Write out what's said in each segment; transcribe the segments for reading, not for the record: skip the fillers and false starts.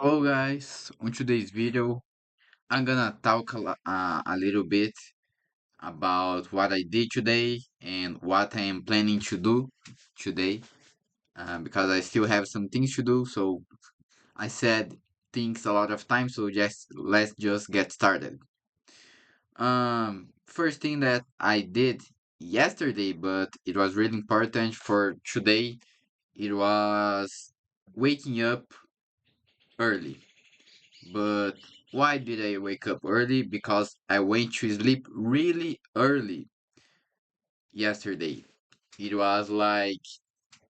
Hello guys, on today's video I'm gonna talk a little bit about what I did today and what I am planning to do today because I still have some things to do, so I said things a lot of times, so let's just get started. First thing that I did yesterday, but it was really important for today, it was waking up early. But why did I wake up early? Because I went to sleep really early yesterday. It was like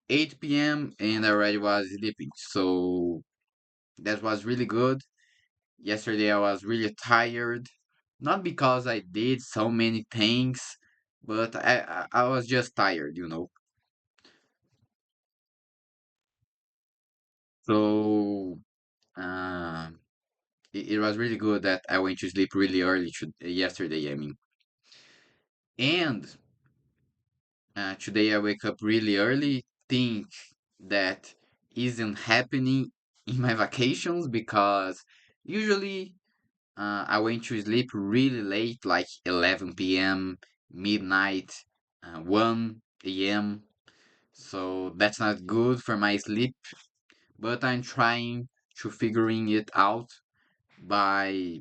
8 p.m. and I already was sleeping. So that was really good. Yesterday I was really tired. Not because I did so many things, but I was just tired. So uh, it was really good that I went to sleep really early yesterday, I mean. And today I wake up really early, think that isn't happening in my vacations because usually I went to sleep really late, like 11 p.m., midnight, 1 a.m. So that's not good for my sleep, but I'm trying to figuring it out by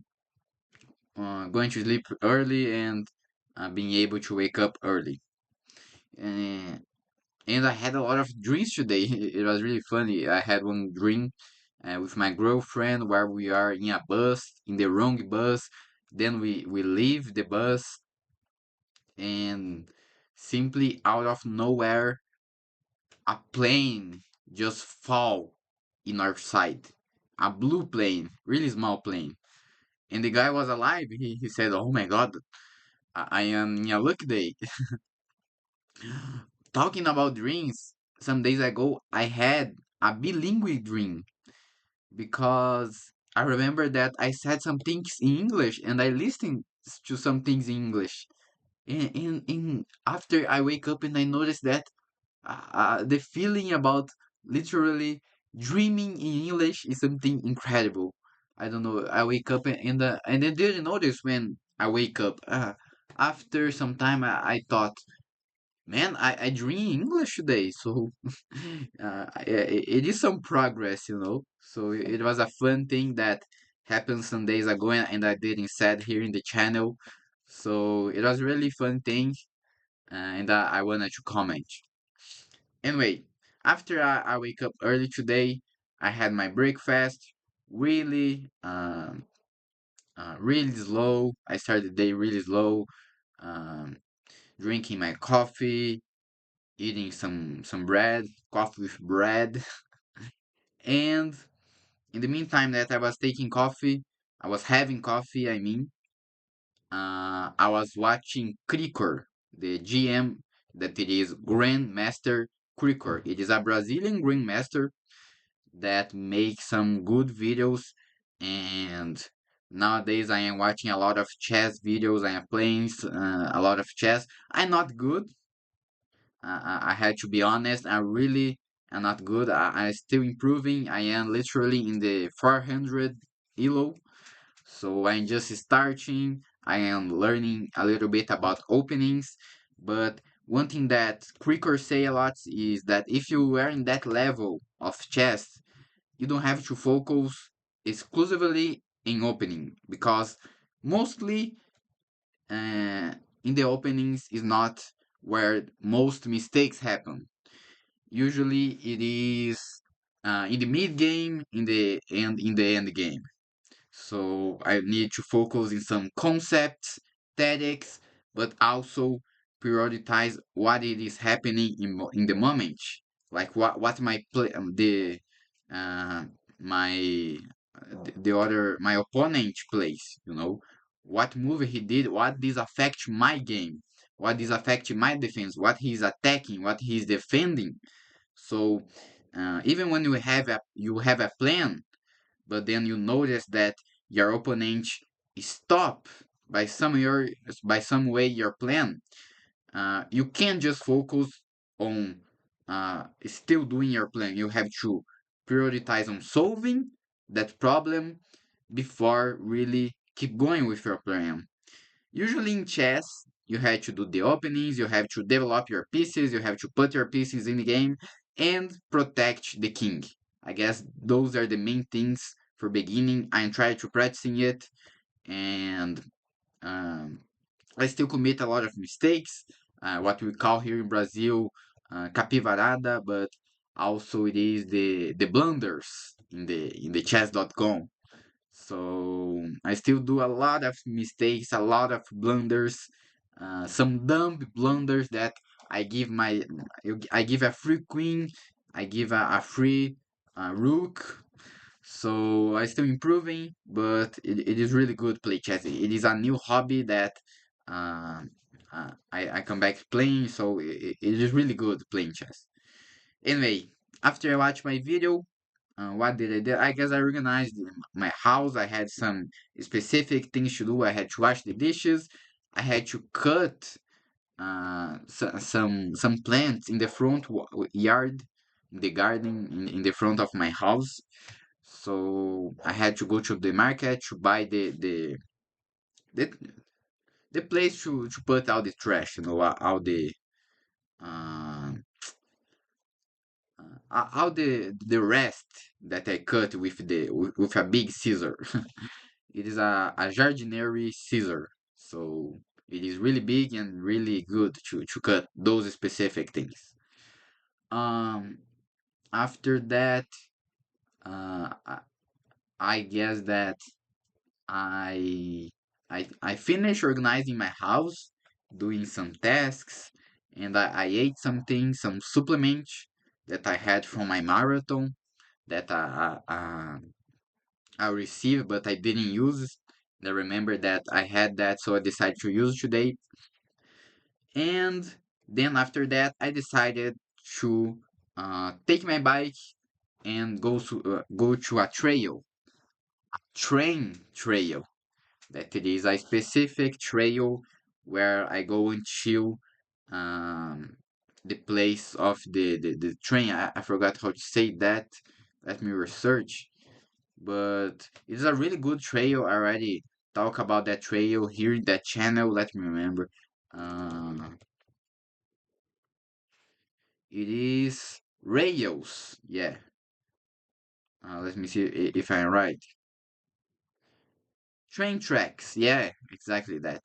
going to sleep early and being able to wake up early. Uh, and I had a lot of dreams today. It was really funny. I had one dream with my girlfriend where we are in a bus, in the wrong bus. Then we leave the bus and simply out of nowhere, a plane just fall in our side. A blue plane, really small plane. And the guy was alive. He said, "Oh my God, I am in a lucky day." Talking about dreams, some days ago I had a bilingual dream because I remember that I said some things in English and I listened to some things in English. And after I wake up and I notice that the feeling about literally dreaming in English is something incredible. I don't know. I wake up and I didn't notice when I wake up. After some time, I thought, man, I dream English today, so it is some progress. So it was a fun thing that happened some days ago, and I didn't said here in the channel. So it was really fun thing, and I wanted to comment. Anyway, after I wake up early today, I had my breakfast. Really, really slow. I started the day really slow. Um, Drinking my coffee, eating some bread, coffee with bread. And in the meantime that I was taking coffee, I was having coffee, I mean, I was watching Cricor, the GM that it is Grandmaster Cricor. It is a Brazilian Grandmaster that makes some good videos, and nowadays I am watching a lot of chess videos. I am playing a lot of chess. I'm not good. I had to be honest. I really am not good. I still improving. I am literally in the 400 elo, so I'm just starting. I am learning a little bit about openings, but one thing that Cricker say a lot is that if you are in that level of chess, you don't have to focus exclusively in opening because mostly in the openings is not where most mistakes happen. Usually it is in the mid game, in the end game. So I need to focus in some concepts, tactics, but also prioritize what it is happening in the moment. Like what my play uh, my the other my opponent plays. What move he did, what this affect my game, what this affect my defense, what he's attacking, what he's defending. So even when you have a plan, but then you notice that your opponent stop by some way your plan. You can't just focus on still doing your plan. You have to prioritize on solving, that problem before really keep going with your plan. Usually in chess, you have to do the openings, you have to develop your pieces, you have to put your pieces in the game and protect the king. I guess those are the main things for beginning. I'm trying to practicing it, and um, I still commit a lot of mistakes, what we call here in Brazil capivarada, but also it is the blunders in the chess.com. So I still do a lot of mistakes, a lot of blunders, some dumb blunders that I give my I give a free queen, I give a free rook. So I still improving, but it is really good play chess. It is a new hobby that uh, I come back playing, so it is really good playing chess. Anyway, after I watch my video, what did I do? I guess I organized my house. I had some specific things to do. I had to wash the dishes. I had to cut some plants in the front yard, in the garden, in the front of my house. So I had to go to the market to buy the, the place to put all the trash, you know, all the uh, all the rest that I cut with with a big scissor. It is a jardinery scissor, so it is really big and really good to cut those specific things. Um, After that, I guess that I I finished organizing my house, doing some tasks, and I ate something, some supplements that I had from my marathon that I received, but I didn't use. I remember that I had that, so I decided to use today. And then after that, I decided to take my bike and go to a train trail. That it is a specific trail where I go and chill um, the place of the train. I forgot how to say that. Let me research. But it's a really good trail. I already talk about that trail here in that channel. Let me remember. Uh, it is Rails. Yeah. Let me see if I'm right. Train tracks. Yeah, exactly that.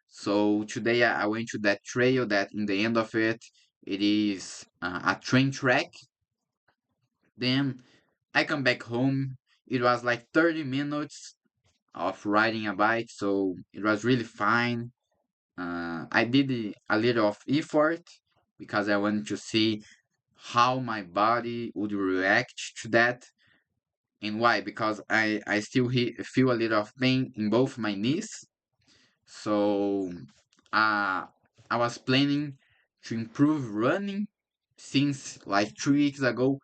So today I went to that trail that in the end of it, it is a train track. Then I come back home. It was like 30 minutes of riding a bike, so it was really fine. I did a little of effort because I wanted to see how my body would react to that. And why? Because I still feel a little of pain in both my knees. So I was planning to improve running since like 3 weeks ago.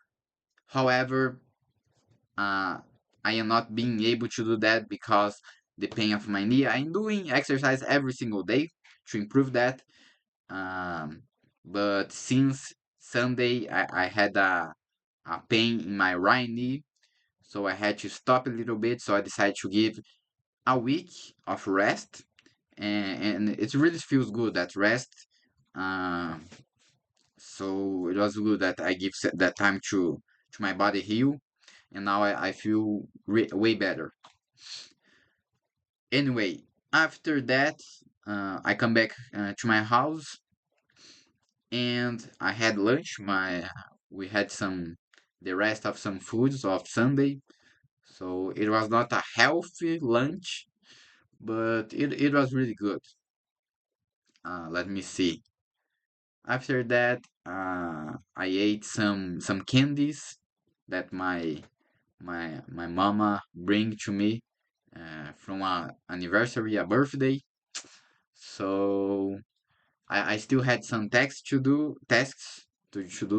However, uh, I am not being able to do that because the pain of my knee. I'm doing exercise every single day to improve that. Um, but since Sunday, I had a pain in my right knee, so I had to stop a little bit. So I decided to give a week of rest, and it really feels good that rest. Um, so it was good that I give that time to my body heal, and now I feel way better. Anyway, after that, I come back to my house and I had lunch. My We had some the rest of some foods of Sunday, so it was not a healthy lunch, but it was really good. Let me see. After that, I ate some candies that my mama bring to me from a anniversary, a birthday. So I still had some tasks to do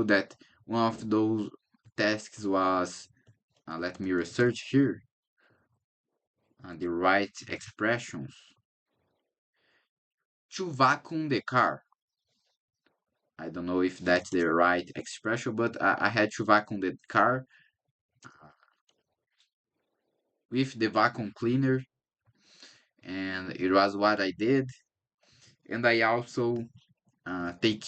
that. One of those tasks was let me research here the right expressions. To vacuum the car. I don't know if that's the right expression, but I had to vacuum the car. with the vacuum cleaner, and it was what I did. And I also take